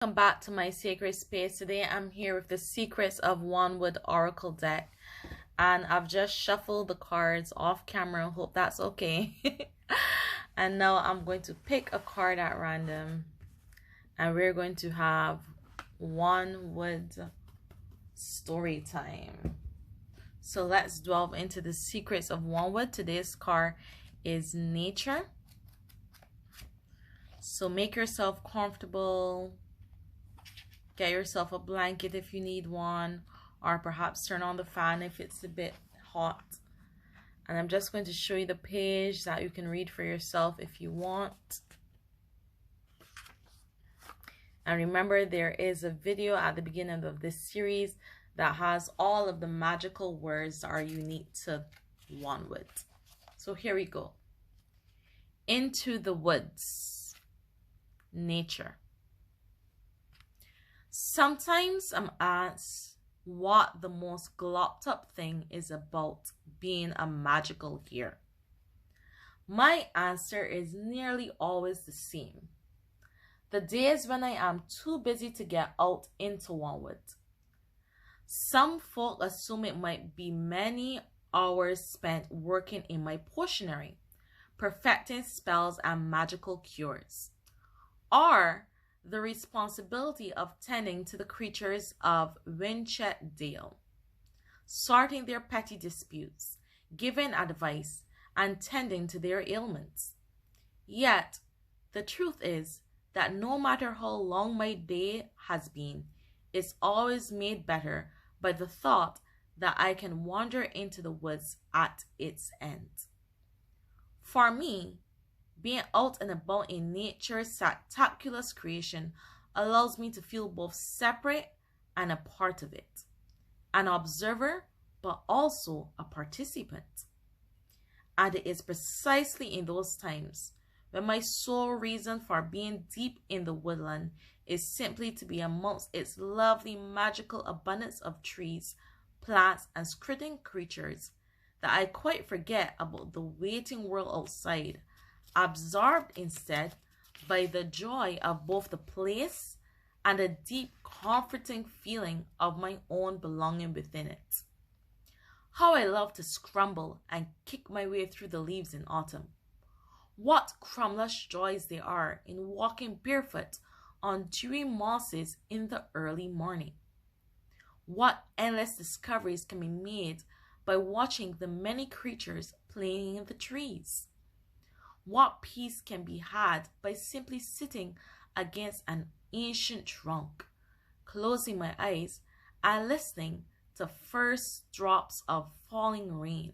welcome back to my sacred space. Today I'm here with the Secrets of Wanwood Oracle deck, and I've just shuffled the cards off camera. Hope that's okay. And now I'm going to pick a card at random, and we're going to have Wanwood story time. So let's delve into the secrets of Wanwood. Today's card is Nature. So make yourself comfortable, get yourself a blanket if you need one, or perhaps turn on the fan if it's a bit hot. And I'm just going to show you the page that you can read for yourself if you want. And remember, there is a video at the beginning of this series that has all of the magical words that are unique to Wanwood. So here we go. Into the woods. Nature. Sometimes I'm asked what the most glopped up thing is about being a magical here. My answer is nearly always the same. The days when I am too busy to get out into Wanwood. Some folk assume it might be many hours spent working in my potionery, perfecting spells and magical cures, or the responsibility of tending to the creatures of Winchet Dale, sorting their petty disputes, giving advice, and tending to their ailments. Yet, the truth is that no matter how long my day has been, it's always made better by the thought that I can wander into the woods at its end. For me, being out and about in nature's spectacular creation allows me to feel both separate and a part of it, an observer, but also a participant. And it is precisely in those times when my sole reason for being deep in the woodland is simply to be amongst its lovely magical abundance of trees, plants, and skirting creatures that I quite forget about the waiting world outside, absorbed instead by the joy of both the place and a deep, comforting feeling of my own belonging within it. How I love to scramble and kick my way through the leaves in autumn. What crumbless joys there are in walking barefoot on dewy mosses in the early morning. What endless discoveries can be made by watching the many creatures playing in the trees. What peace can be had by simply sitting against an ancient trunk, closing my eyes and listening to first drops of falling rain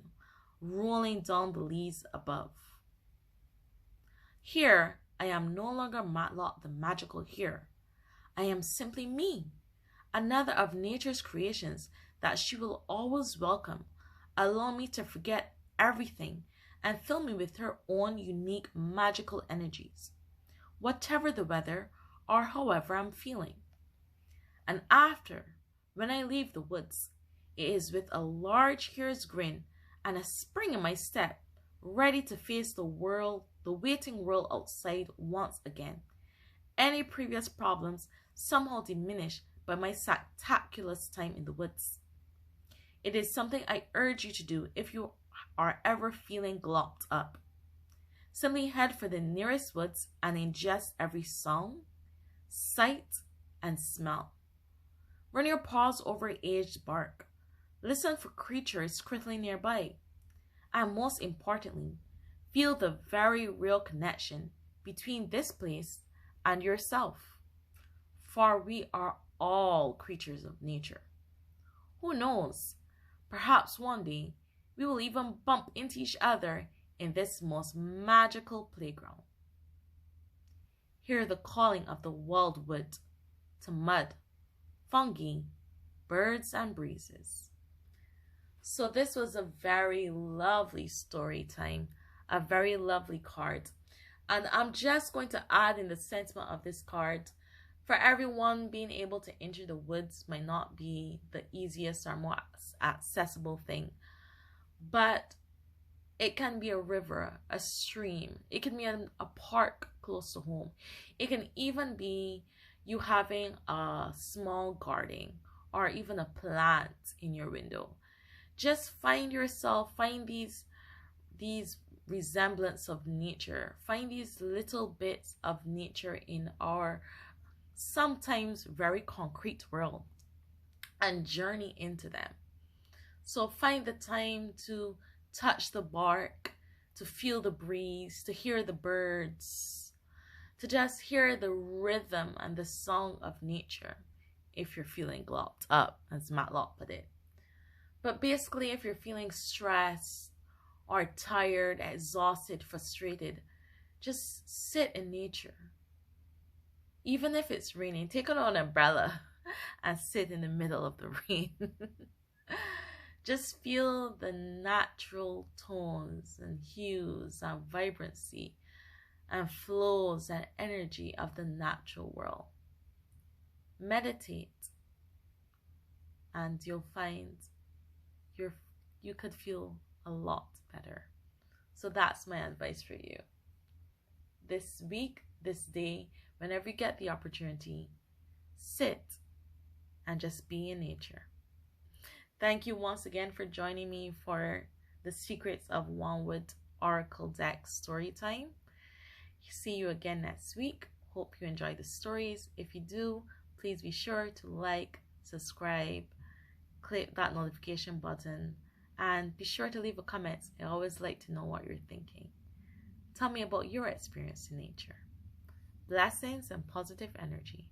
rolling down the leaves above. Here, I am no longer Matlock the magical here. I am simply me, another of nature's creations that she will always welcome, allow me to forget everything and fill me with her own unique magical energies, whatever the weather or however I'm feeling. And after, when I leave the woods, it is with a large hare's grin and a spring in my step, ready to face the waiting world outside once again. Any previous problems somehow diminished by my spectacular time in the woods. It is something I urge you to do if you are ever feeling glopped up. Simply head for the nearest woods and ingest every sound, sight, and smell. Run your paws over aged bark. Listen for creatures crittling nearby. And most importantly, feel the very real connection between this place and yourself. For we are all creatures of nature. Who knows? Perhaps one day we will even bump into each other in this most magical playground. Hear the calling of the wildwood to mud, fungi, birds, and breezes. So this was a very lovely story time, a very lovely card. And I'm just going to add in the sentiment of this card. For everyone, being able to enter the woods might not be the easiest or more accessible thing, but it can be a river, a stream. It can be a park close to home. It can even be you having a small garden or even a plant in your window. Just find yourself, find these resemblance of nature. Find these little bits of nature in our sometimes very concrete world and journey into them. So find the time to touch the bark, to feel the breeze, to hear the birds, to just hear the rhythm and the song of nature if you're feeling glopped up, as Matlock put it. But basically, if you're feeling stressed or tired, exhausted, frustrated, just sit in nature. Even if it's raining, take out an umbrella and sit in the middle of the rain. Just feel the natural tones and hues and vibrancy and flows and energy of the natural world. Meditate and you'll find you could feel a lot better. So that's my advice for you. This week, this day, whenever you get the opportunity, sit and just be in nature. Thank you once again for joining me for the Secrets of Wanwood Oracle Deck story time. See you again next week. Hope you enjoy the stories. If you do, please be sure to like, subscribe, click that notification button, and be sure to leave a comment. I always like to know what you're thinking. Tell me about your experience in nature. Blessings and positive energy.